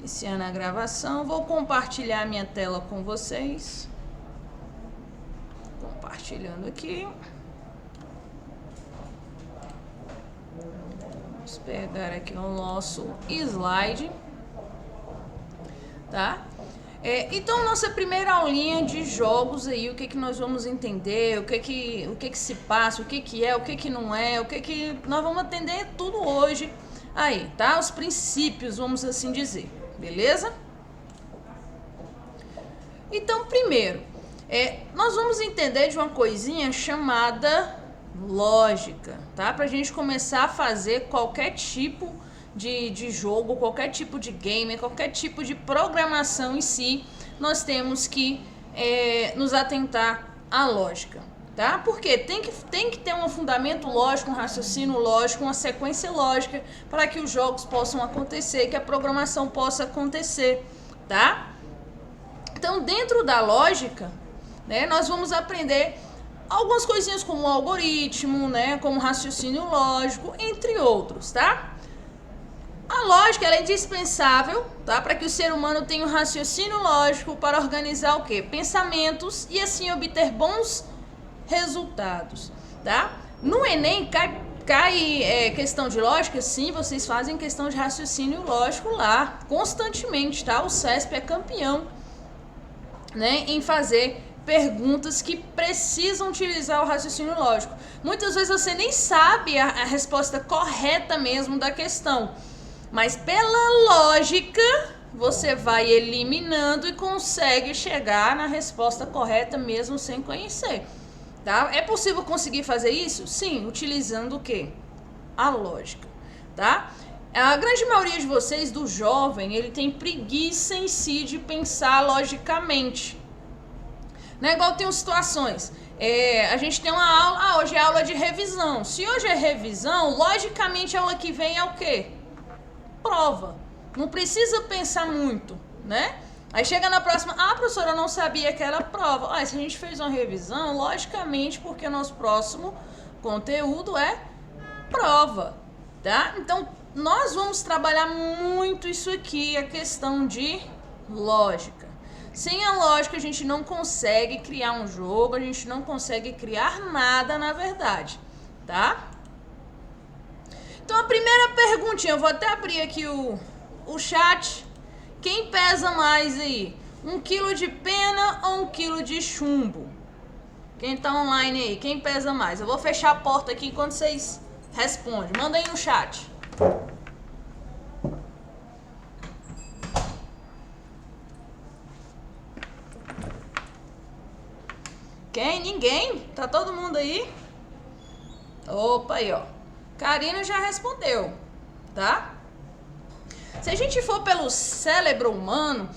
Iniciando a gravação, vou compartilhar minha tela com vocês. Compartilhando aqui. Vamos pegar aqui o nosso slide, tá? Então, nossa primeira aulinha de jogos aí, o que que nós vamos entender, o que que se passa, o que é, o que não é, o que nós vamos atender tudo hoje aí, tá? Os princípios, vamos assim dizer, beleza? Então, primeiro, nós vamos entender de uma coisinha chamada lógica, tá? Pra gente começar a fazer qualquer tipo de jogo, qualquer tipo de game, qualquer tipo de programação em si, nós temos que nos atentar à lógica, tá? Porque tem que ter um fundamento lógico, um raciocínio lógico, uma sequência lógica para que os jogos possam acontecer, que a programação possa acontecer, tá? Então, dentro da lógica, né, nós vamos aprender algumas coisinhas como o algoritmo, né, como raciocínio lógico, entre outros, tá? A lógica ela é indispensável, tá, para que o ser humano tenha um raciocínio lógico para organizar o quê? Pensamentos e assim obter bons resultados, tá? No Enem cai questão de lógica, sim, vocês fazem questão de raciocínio lógico lá, constantemente, tá? O CESP é campeão, né, em fazer perguntas que precisam utilizar o raciocínio lógico. Muitas vezes você nem sabe a resposta correta mesmo da questão, mas pela lógica você vai eliminando e consegue chegar na resposta correta mesmo sem conhecer, tá? É possível conseguir fazer isso? Sim, utilizando o quê? A lógica, tá? A grande maioria de vocês, do jovem, ele tem preguiça em si de pensar logicamente. Não é igual tem situações. A gente tem uma aula, hoje é aula de revisão. Se hoje é revisão, logicamente a aula que vem é o quê? Prova. Não precisa pensar muito, né? Aí chega na próxima, professora, eu não sabia que era prova. Se a gente fez uma revisão, logicamente, porque o nosso próximo conteúdo é prova, tá? Então, nós vamos trabalhar muito isso aqui, a questão de lógica. Sem a lógica, a gente não consegue criar um jogo, a gente não consegue criar nada, na verdade, tá? Então, a primeira perguntinha, eu vou até abrir aqui o chat. Quem pesa mais aí? 1 quilo de pena ou 1 quilo de chumbo? Quem tá online aí, quem pesa mais? Eu vou fechar a porta aqui enquanto vocês respondem. Manda aí no chat. Quem? Ninguém? Tá todo mundo aí? Opa, aí, ó. Karina já respondeu, tá? Se a gente for pelo cérebro humano,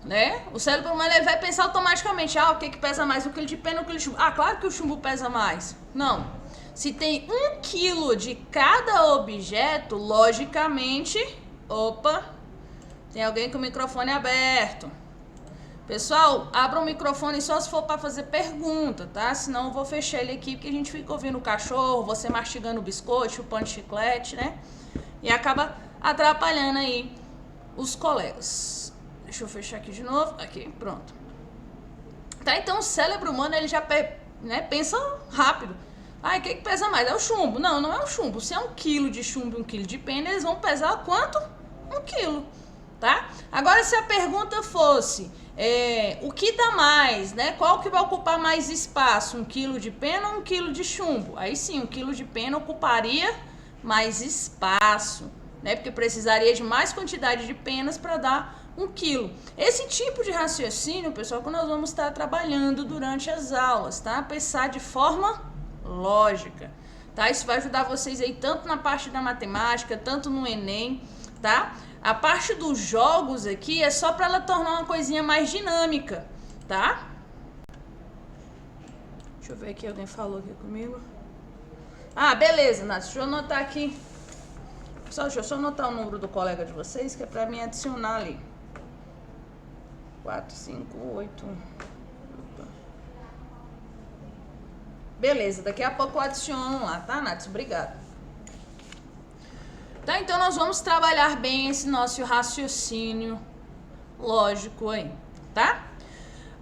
né? O cérebro humano ele vai pensar automaticamente, o que pesa mais, o quilo de pena ou o quilo de chumbo? Claro que o chumbo pesa mais. Não. Se tem 1 quilo de cada objeto, logicamente... Opa! Tem alguém com o microfone aberto. Pessoal, abra o microfone só se for para fazer pergunta, tá? Senão eu vou fechar ele aqui, porque a gente fica ouvindo o cachorro, você mastigando o biscoito, chupando chiclete, né? E acaba atrapalhando aí os colegas. Deixa eu fechar aqui de novo. Aqui, pronto. Tá, então o cérebro humano, ele já pensa rápido. O que pesa mais? É o chumbo. Não, não é o chumbo. Se é 1 quilo de chumbo e 1 quilo de pena, eles vão pesar quanto? 1 quilo, tá? Agora, se a pergunta fosse... o que dá mais, né? Qual que vai ocupar mais espaço? 1 quilo de pena ou 1 quilo de chumbo? Aí sim, 1 quilo de pena ocuparia mais espaço, né? Porque precisaria de mais quantidade de penas para dar 1 quilo. Esse tipo de raciocínio, pessoal, que nós vamos estar trabalhando durante as aulas, tá? Pensar de forma lógica, tá? Isso vai ajudar vocês aí tanto na parte da matemática, tanto no Enem, tá? A parte dos jogos aqui é só para ela tornar uma coisinha mais dinâmica, tá? Deixa eu ver aqui, alguém falou aqui comigo. Beleza, Nath, deixa eu anotar aqui. Pessoal, deixa eu só anotar o número do colega de vocês, que é para mim adicionar ali. 4, 5, 8... Beleza, daqui a pouco eu adiciono lá, tá, Nath? Obrigada. Tá? Então nós vamos trabalhar bem esse nosso raciocínio lógico aí, tá?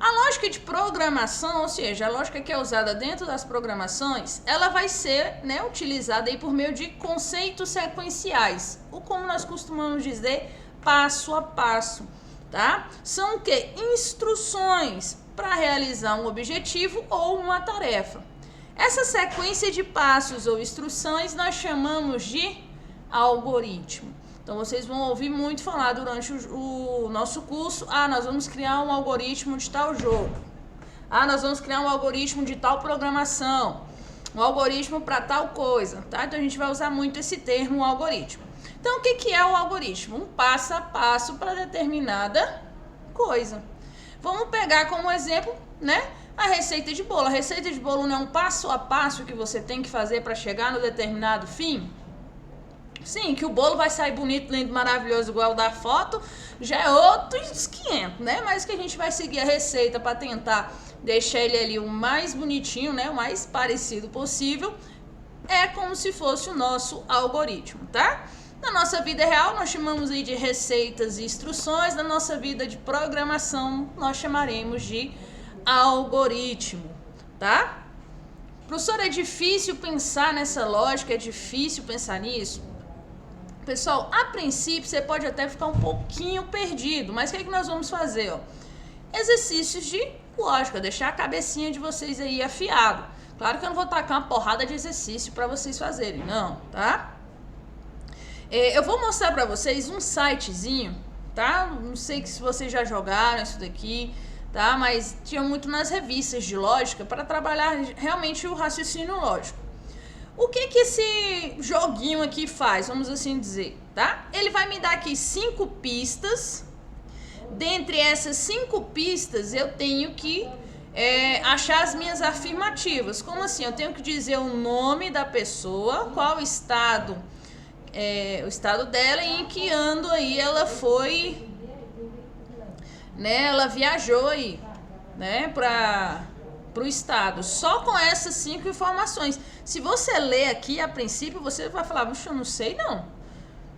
A lógica de programação, ou seja, a lógica que é usada dentro das programações, ela vai ser, né, utilizada aí por meio de conceitos sequenciais, ou como nós costumamos dizer, passo a passo, tá? São o quê? Instruções para realizar um objetivo ou uma tarefa. Essa sequência de passos ou instruções nós chamamos de algoritmo. Então, vocês vão ouvir muito falar durante o nosso curso, nós vamos criar um algoritmo de tal jogo. Nós vamos criar um algoritmo de tal programação. Um algoritmo para tal coisa, tá? Então, a gente vai usar muito esse termo, algoritmo. Então, o que é o algoritmo? Um passo a passo para determinada coisa. Vamos pegar como exemplo, né, a receita de bolo. A receita de bolo não é um passo a passo que você tem que fazer para chegar no determinado fim? Sim, que o bolo vai sair bonito, lindo, maravilhoso, igual da foto, já é outros 500, né? Mas que a gente vai seguir a receita para tentar deixar ele ali o mais bonitinho, né? O mais parecido possível. É como se fosse o nosso algoritmo, tá? Na nossa vida real, nós chamamos aí de receitas e instruções. Na nossa vida de programação, nós chamaremos de algoritmo, tá? Professor, é difícil pensar nessa lógica, é difícil pensar nisso? Pessoal, a princípio você pode até ficar um pouquinho perdido, mas o que é que nós vamos fazer? Ó? Exercícios de lógica, deixar a cabecinha de vocês aí afiado. Claro que eu não vou tacar uma porrada de exercício para vocês fazerem, não, tá? Eu vou mostrar para vocês um sitezinho, tá? Não sei se vocês já jogaram isso daqui, tá? Mas tinha muito nas revistas de lógica para trabalhar realmente o raciocínio lógico. O que esse joguinho aqui faz, vamos assim dizer, tá? Ele vai me dar aqui 5 pistas. Dentre essas 5 pistas, eu tenho que achar as minhas afirmativas. Como assim? Eu tenho que dizer o nome da pessoa, qual o estado dela e em que ano aí ela foi, né? Ela viajou aí, né? Pro estado, só com essas 5 informações. Se você ler aqui, a princípio, você vai falar, puxa, eu não sei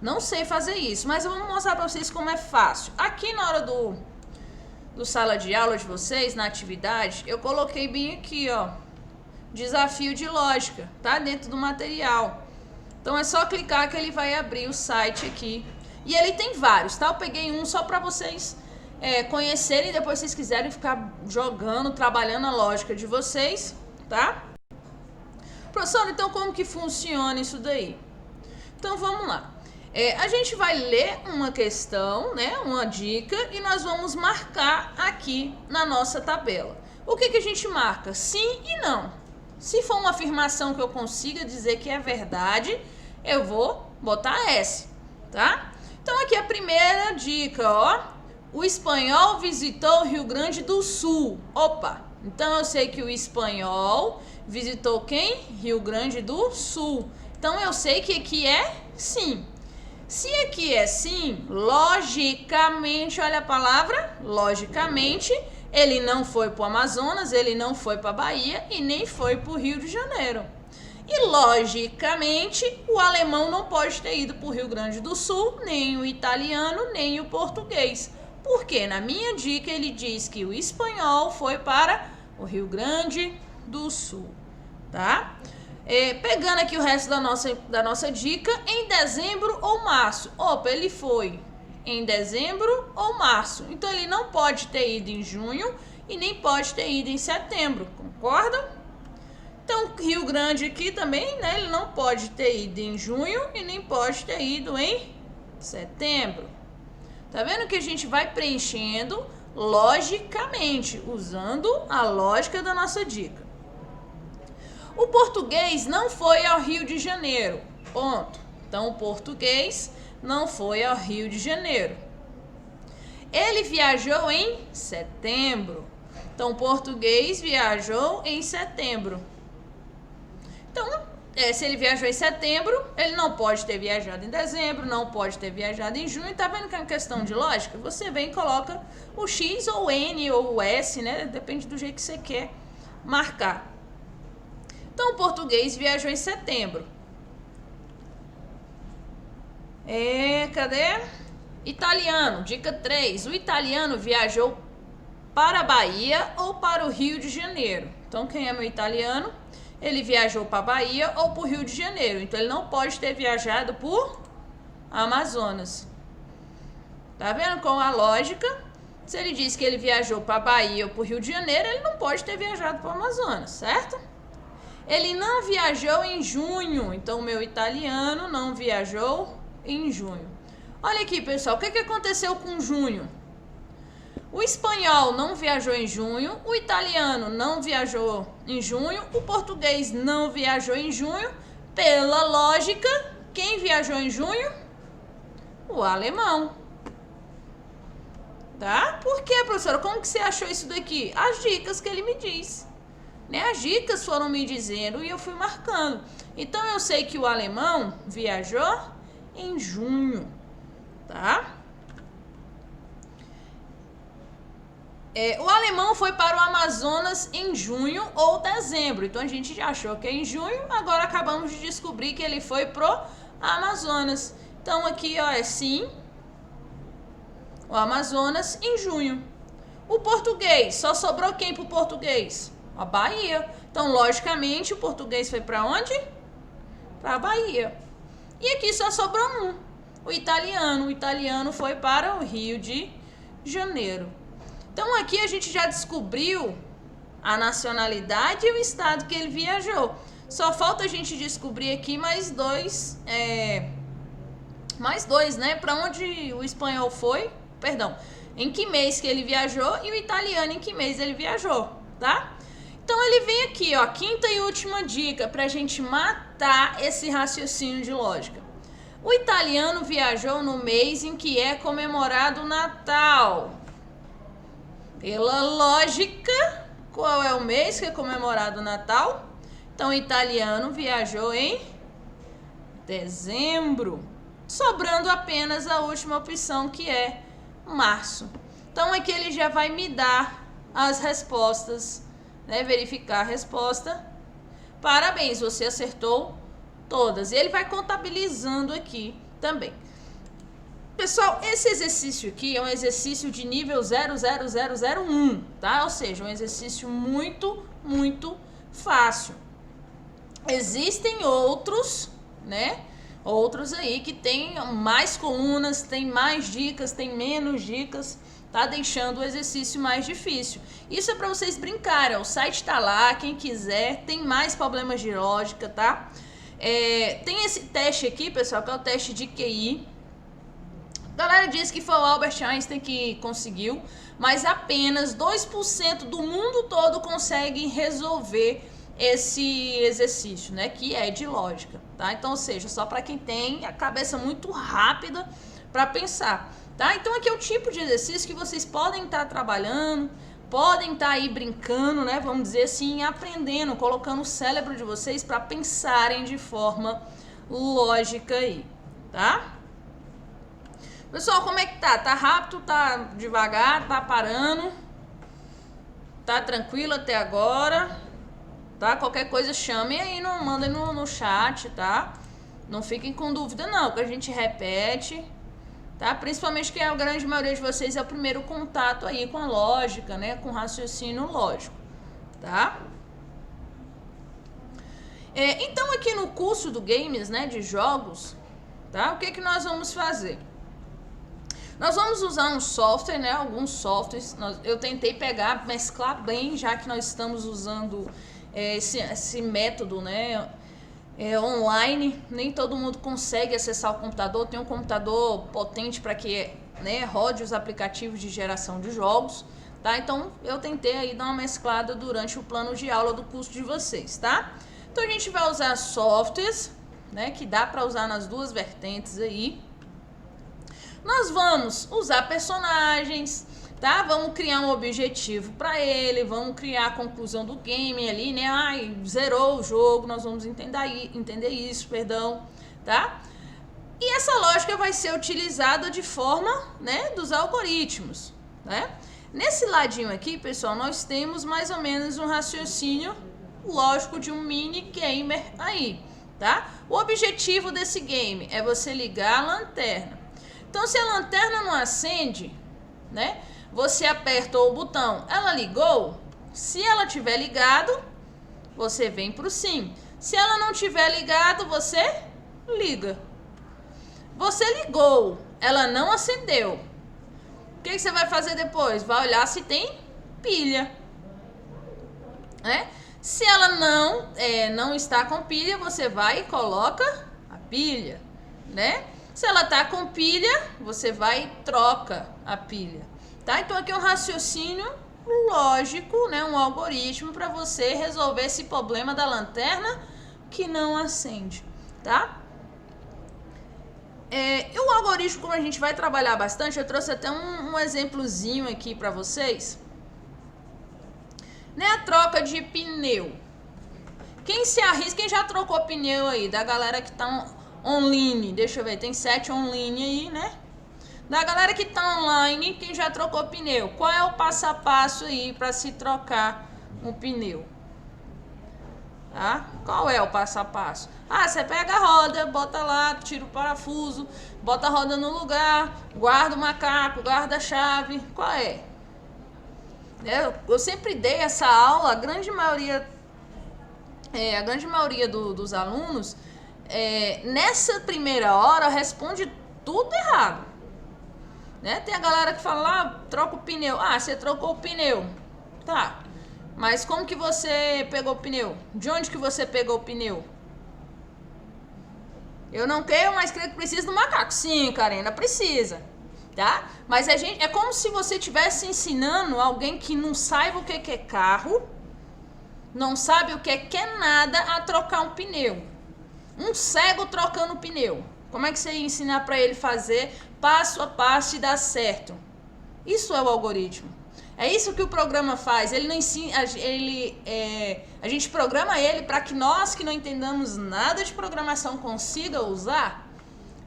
não sei fazer isso, mas eu vou mostrar para vocês como é fácil. Aqui na hora do sala de aula de vocês, na atividade, eu coloquei bem aqui, ó, desafio de lógica, tá? Dentro do material. Então é só clicar que ele vai abrir o site aqui. E ele tem vários, tá? Eu peguei um só para vocês conhecerem e depois vocês quiserem ficar jogando, trabalhando a lógica de vocês, tá? Professor, então como que funciona isso daí? Então vamos lá. A gente vai ler uma questão, né, uma dica, e nós vamos marcar aqui na nossa tabela. O que a gente marca? Sim e não. Se for uma afirmação que eu consiga dizer que é verdade, eu vou botar S, tá? Então aqui a primeira dica, ó. O espanhol visitou o Rio Grande do Sul. Opa, então eu sei que o espanhol visitou quem? Rio Grande do Sul. Então eu sei que aqui é sim. Se aqui é sim, logicamente, olha a palavra, logicamente, ele não foi para o Amazonas, ele não foi para a Bahia e nem foi para o Rio de Janeiro. E, logicamente, o alemão não pode ter ido para o Rio Grande do Sul, nem o italiano, nem o português. Porque na minha dica ele diz que o espanhol foi para o Rio Grande do Sul, tá? Pegando aqui o resto da nossa dica, em dezembro ou março. Opa, ele foi em dezembro ou março. Então ele não pode ter ido em junho e nem pode ter ido em setembro, concorda? Então Rio Grande aqui também, né? Ele não pode ter ido em junho e nem pode ter ido em setembro. Tá vendo que a gente vai preenchendo logicamente, usando a lógica da nossa dica. O português não foi ao Rio de Janeiro, ponto. Então, o português não foi ao Rio de Janeiro. Ele viajou em setembro. Então, o português viajou em setembro. Então, se ele viajou em setembro, ele não pode ter viajado em dezembro, não pode ter viajado em junho. Tá vendo que é uma questão de lógica? Você vem e coloca o X ou o N ou o S, né? Depende do jeito que você quer marcar. Então, o português viajou em setembro. Cadê? Italiano, dica 3. O italiano viajou para a Bahia ou para o Rio de Janeiro? Então, quem é meu italiano? Ele viajou para a Bahia ou para o Rio de Janeiro. Então, ele não pode ter viajado por Amazonas. Tá vendo com a lógica? Se ele diz que ele viajou para a Bahia ou para o Rio de Janeiro, ele não pode ter viajado para o Amazonas, certo? Ele não viajou em junho. Então, meu italiano não viajou em junho. Olha aqui, pessoal, o que aconteceu com junho? O espanhol não viajou em junho, o italiano não viajou em junho, o português não viajou em junho. Pela lógica, quem viajou em junho? O alemão. Tá? Por quê, professora? Como que você achou isso daqui? As dicas que ele me diz. Né? As dicas foram me dizendo e eu fui marcando. Então, eu sei que o alemão viajou em junho. Tá? O alemão foi para o Amazonas em junho ou dezembro. Então a gente já achou que é em junho, agora acabamos de descobrir que ele foi pro Amazonas. Então aqui, ó, é sim, o Amazonas em junho. O português, só sobrou quem pro português? A Bahia. Então, logicamente, o português foi para onde? Para a Bahia. E aqui só sobrou um, o italiano. O italiano foi para o Rio de Janeiro. Então, aqui a gente já descobriu a nacionalidade e o estado que ele viajou. Só falta a gente descobrir aqui mais dois, né? Para onde o espanhol foi, perdão, em que mês que ele viajou e o italiano em que mês ele viajou, tá? Então, ele vem aqui, ó, quinta e última dica para a gente matar esse raciocínio de lógica. O italiano viajou no mês em que é comemorado o Natal. Pela lógica, qual é o mês que é comemorado o Natal? Então, o italiano viajou em dezembro, sobrando apenas a última opção, que é março. Então, aqui ele já vai me dar as respostas, né? Verificar a resposta. Parabéns, você acertou todas. E ele vai contabilizando aqui também. Pessoal, esse exercício aqui é um exercício de nível 00001, tá? Ou seja, um exercício muito, muito fácil. Existem outros, né? Outros aí que tem mais colunas, tem mais dicas, tem menos dicas, tá? Deixando o exercício mais difícil. Isso é para vocês brincarem, ó. O site tá lá, quem quiser, tem mais problemas de lógica, tá? Tem esse teste aqui, pessoal, que é o teste de QI. A galera diz que foi o Albert Einstein que conseguiu, mas apenas 2% do mundo todo consegue resolver esse exercício, né? Que é de lógica, tá? Então, ou seja, só para quem tem a cabeça muito rápida para pensar, tá? Então, aqui é o tipo de exercício que vocês podem estar trabalhando, podem estar aí brincando, né? Vamos dizer assim, aprendendo, colocando o cérebro de vocês para pensarem de forma lógica aí, tá? Pessoal, como é que tá? Tá rápido, tá devagar, tá parando? Tá tranquilo até agora? Tá? Qualquer coisa chamem aí, mandem no chat, tá? Não fiquem com dúvida não, que a gente repete, tá? Principalmente que a grande maioria de vocês é o primeiro contato aí com a lógica, né? Com o raciocínio lógico, tá? Então aqui no curso do Games, né? De jogos, tá? O que nós vamos fazer? Nós vamos usar um software, né? Alguns softwares. Eu tentei pegar, mesclar bem, já que nós estamos usando esse método, né? Online. Nem todo mundo consegue acessar o computador. Tem um computador potente para que, né, rode os aplicativos de geração de jogos, tá? Então, eu tentei aí dar uma mesclada durante o plano de aula do curso de vocês, tá? Então, a gente vai usar softwares, né? Que dá para usar nas duas vertentes aí. Nós vamos usar personagens, tá? Vamos criar um objetivo para ele, vamos criar a conclusão do game ali, né? Ai, zerou o jogo, nós vamos entender isso, perdão, tá? E essa lógica vai ser utilizada de forma, né, dos algoritmos, né? Nesse ladinho aqui, pessoal, nós temos mais ou menos um raciocínio lógico de um mini gamer aí, tá? O objetivo desse game é você ligar a lanterna. Então, se a lanterna não acende, né? Você apertou o botão, ela ligou. Se ela tiver ligado, você vem pro sim. Se ela não tiver ligado, você liga. Você ligou, ela não acendeu. O que você vai fazer depois? Vai olhar se tem pilha, né? Se ela não está com pilha, você vai e coloca a pilha, né? Se ela está com pilha, você vai e troca a pilha, tá? Então aqui é um raciocínio lógico, né? Um algoritmo para você resolver esse problema da lanterna que não acende, tá? E o algoritmo, como a gente vai trabalhar bastante, eu trouxe até um exemplozinho aqui para vocês. Né, a troca de pneu. Quem se arrisca, quem já trocou pneu aí? Da galera que tá online. Deixa eu ver, tem 7 online aí, né? Da galera que tá online, quem já trocou pneu? Qual é o passo a passo aí para se trocar um pneu? Tá? Qual é o passo a passo? Ah, você pega a roda, bota lá, tira o parafuso, bota a roda no lugar, guarda o macaco, guarda a chave. Qual é? Eu sempre dei essa aula, a grande maioria dos alunos, nessa primeira hora, responde tudo errado. Né? Tem a galera que fala lá, troca o pneu. Ah, você trocou o pneu. Tá. Mas como que você pegou o pneu? De onde que você pegou o pneu? Eu não creio, mas creio que precisa do macaco. Sim, Karina, precisa. Tá? Mas é como se você estivesse ensinando alguém que não saiba o que é carro, não sabe o que é nada, a trocar um pneu. Um cego trocando pneu. Como é que você ia ensinar para ele fazer passo a passo e dar certo? Isso é o algoritmo. É isso que o programa faz. Ele não ensina, a gente programa ele para que nós que não entendamos nada de programação consiga usar.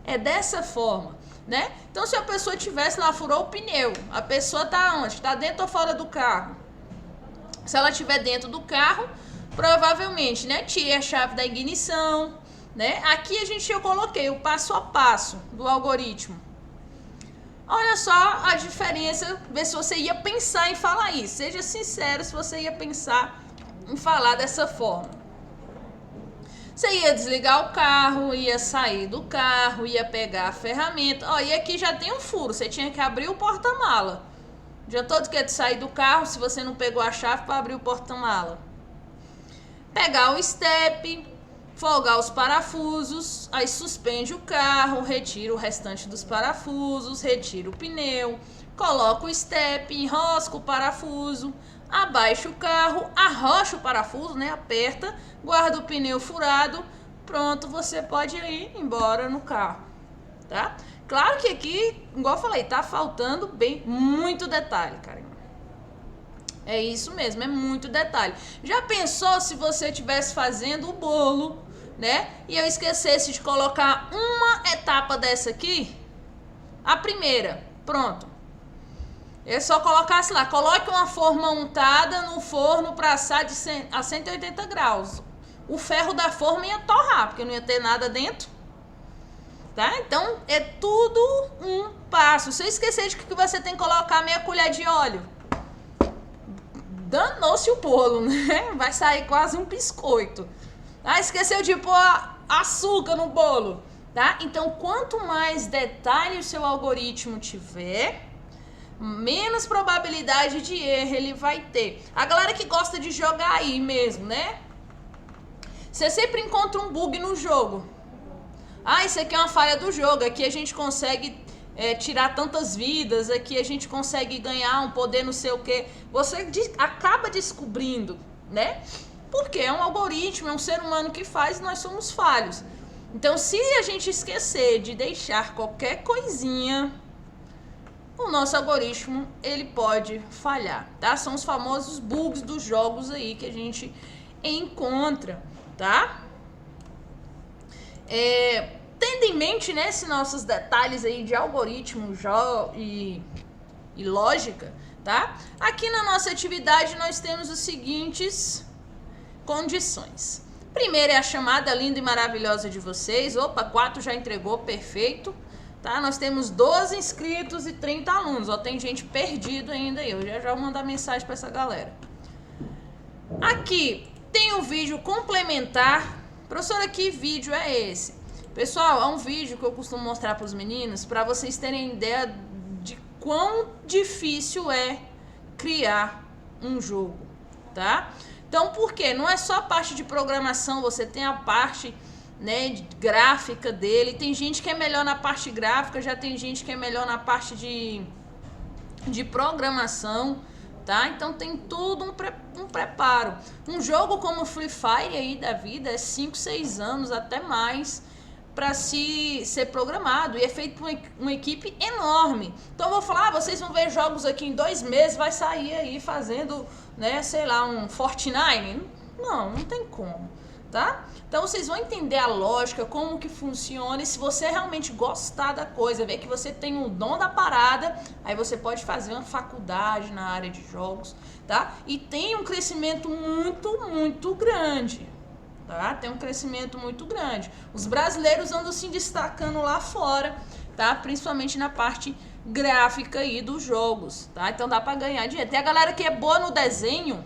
É dessa forma. Né? Então, se a pessoa tivesse lá, furou o pneu, a pessoa está onde? Está dentro ou fora do carro? Se ela estiver dentro do carro, provavelmente, né? Tire a chave da ignição, né? Aqui eu coloquei o passo a passo do algoritmo. Olha só a diferença, ver se você ia pensar em falar isso. Seja sincero se você ia pensar em falar dessa forma. Você ia desligar o carro, ia sair do carro, ia pegar a ferramenta. Ó, e aqui já tem um furo, você tinha que abrir o porta-mala. Já todo que é de sair do carro, se você não pegou a chave para abrir o porta-mala. Pegar o step, folgar os parafusos, aí suspende o carro, retira o restante dos parafusos, retira o pneu, coloca o step, enrosca o parafuso, abaixa o carro, arrocha o parafuso, né? Aperta, guarda o pneu furado, pronto, você pode ir embora no carro, tá? Claro que aqui, igual eu falei, tá faltando muito detalhe, cara. É isso mesmo, é muito detalhe. Já pensou se você estivesse fazendo o bolo, né? E eu esquecesse de colocar uma etapa dessa aqui? A primeira, pronto. Eu só colocasse lá, coloque uma forma untada no forno para assar a 180 graus. O ferro da forma ia torrar, porque não ia ter nada dentro. Tá? Então, é tudo um passo. Se eu esquecer de que você tem que colocar meia colher de óleo, danou-se o bolo, né? Vai sair quase um biscoito. Ah, esqueceu de pôr açúcar no bolo, tá? Então, quanto mais detalhe o seu algoritmo tiver, menos probabilidade de erro ele vai ter. A galera que gosta de jogar aí mesmo, né? Você sempre encontra um bug no jogo. Ah, isso aqui é uma falha do jogo. Aqui a gente consegue tirar tantas vidas. Aqui a gente consegue ganhar um poder não sei o que. Você acaba descobrindo, né? Porque é um algoritmo, é um ser humano que faz e nós somos falhos. Então, se a gente esquecer de deixar qualquer coisinha, o nosso algoritmo, ele pode falhar, tá? São os famosos bugs dos jogos aí que a gente encontra, tá? Tendo em mente, né, esses nossos detalhes aí de algoritmo e lógica, tá? Aqui na nossa atividade nós temos os seguintes condições. Primeiro é a chamada linda e maravilhosa de vocês. Opa, 4 já entregou, perfeito. Tá? Nós temos 12 inscritos e 30 alunos. Ó, tem gente perdido ainda aí. Eu já vou mandar mensagem para essa galera. Aqui tem um vídeo complementar. Professora, que vídeo é esse? Pessoal, é um vídeo que eu costumo mostrar para os meninos para vocês terem ideia de quão difícil é criar um jogo, tá? Então, por quê? Não é só a parte de programação, você tem a parte, né, gráfica dele. Tem gente que é melhor na parte gráfica, já tem gente que é melhor na parte de programação, tá? Então tem tudo um preparo. Um jogo como Free Fire aí da vida é 5, 6 anos, até mais, para ser programado, e é feito por uma equipe enorme. Então eu vou falar, vocês vão ver jogos aqui em 2 meses, vai sair aí fazendo, né, sei lá, um Fortnite. Não tem como, tá? Então vocês vão entender a lógica, como que funciona, e se você realmente gostar da coisa, ver que você tem um dom da parada, aí você pode fazer uma faculdade na área de jogos, tá? E tem um crescimento muito grande. Tá? Tem um crescimento muito grande. Os brasileiros andam se destacando lá fora, tá? Principalmente na parte gráfica aí dos jogos, tá? Então dá para ganhar dinheiro. Tem a galera que é boa no desenho,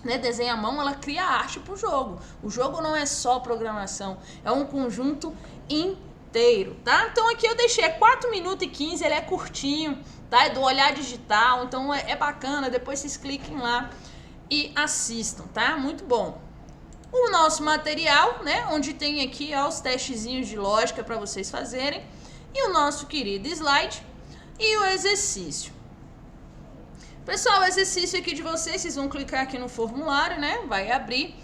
né? Desenha a mão, ela cria arte pro jogo. O jogo não é só programação, é um conjunto inteiro, tá? Então aqui eu deixei 4 minutos e 15, ele é curtinho, tá? É do Olhar Digital, então é bacana. Depois vocês cliquem lá e assistam, tá? Muito bom. O nosso material, né, onde tem aqui ó, os testezinhos de lógica para vocês fazerem, e o nosso querido slide e o exercício. Pessoal, o exercício aqui de vocês vão clicar aqui no formulário, né, vai abrir.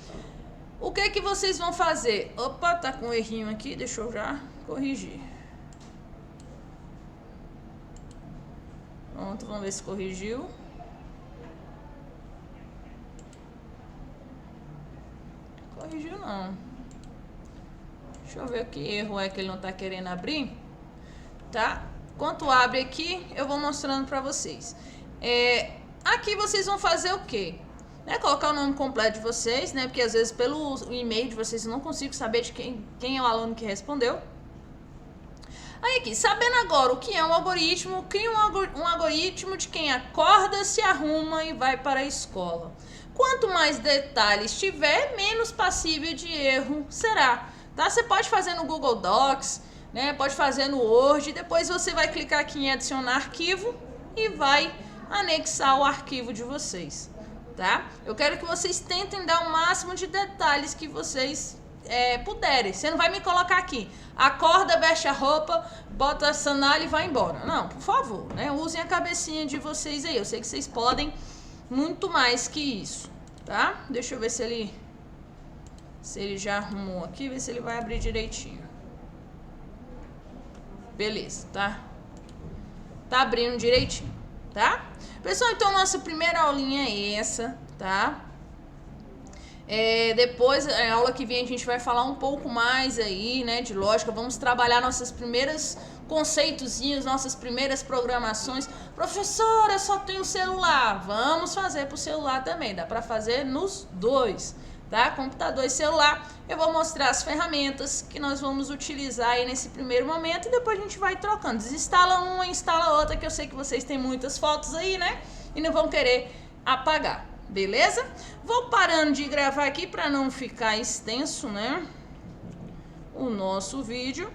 O que é que vocês vão fazer? Opa, tá com um errinho aqui, deixa eu já corrigir. Pronto, vamos ver se corrigiu. Corrigiu não. Deixa eu ver que erro é que ele não tá querendo abrir, tá? Enquanto abre aqui, eu vou mostrando pra vocês. Aqui vocês vão fazer o quê? Né, colocar o nome completo de vocês, né? Porque às vezes pelo e-mail de vocês eu não consigo saber de quem é o aluno que respondeu. Aí aqui, sabendo agora o que é um algoritmo, cria um algoritmo de quem acorda, se arruma e vai para a escola. Quanto mais detalhes tiver, menos passível de erro será. Tá? Você pode fazer no Google Docs, né? Pode fazer no Word, depois você vai clicar aqui em adicionar arquivo e vai anexar o arquivo de vocês. Tá? Eu quero que vocês tentem dar o máximo de detalhes que vocês puderem. Você não vai me colocar aqui, acorda, veste a roupa, bota a sandália e vai embora. Não, por favor, né? Usem a cabecinha de vocês aí. Eu sei que vocês podem muito mais que isso, tá? Deixa eu ver se ele já arrumou aqui, ver se ele vai abrir direitinho. Beleza, tá? Tá abrindo direitinho, tá? Pessoal, então nossa primeira aulinha é essa, tá? Depois, a aula que vem, a gente vai falar um pouco mais aí, né, de lógica. Vamos trabalhar nossas primeiras conceitozinhos, nossas primeiras programações. Professora, só tem o celular. Vamos fazer pro celular também, dá para fazer nos dois, tá? Computador e celular. Eu vou mostrar as ferramentas que nós vamos utilizar aí nesse primeiro momento e depois a gente vai trocando. Desinstala uma, instala outra, que eu sei que vocês têm muitas fotos aí, né? E não vão querer apagar. Beleza? Vou parando de gravar aqui para não ficar extenso, né? O nosso vídeo.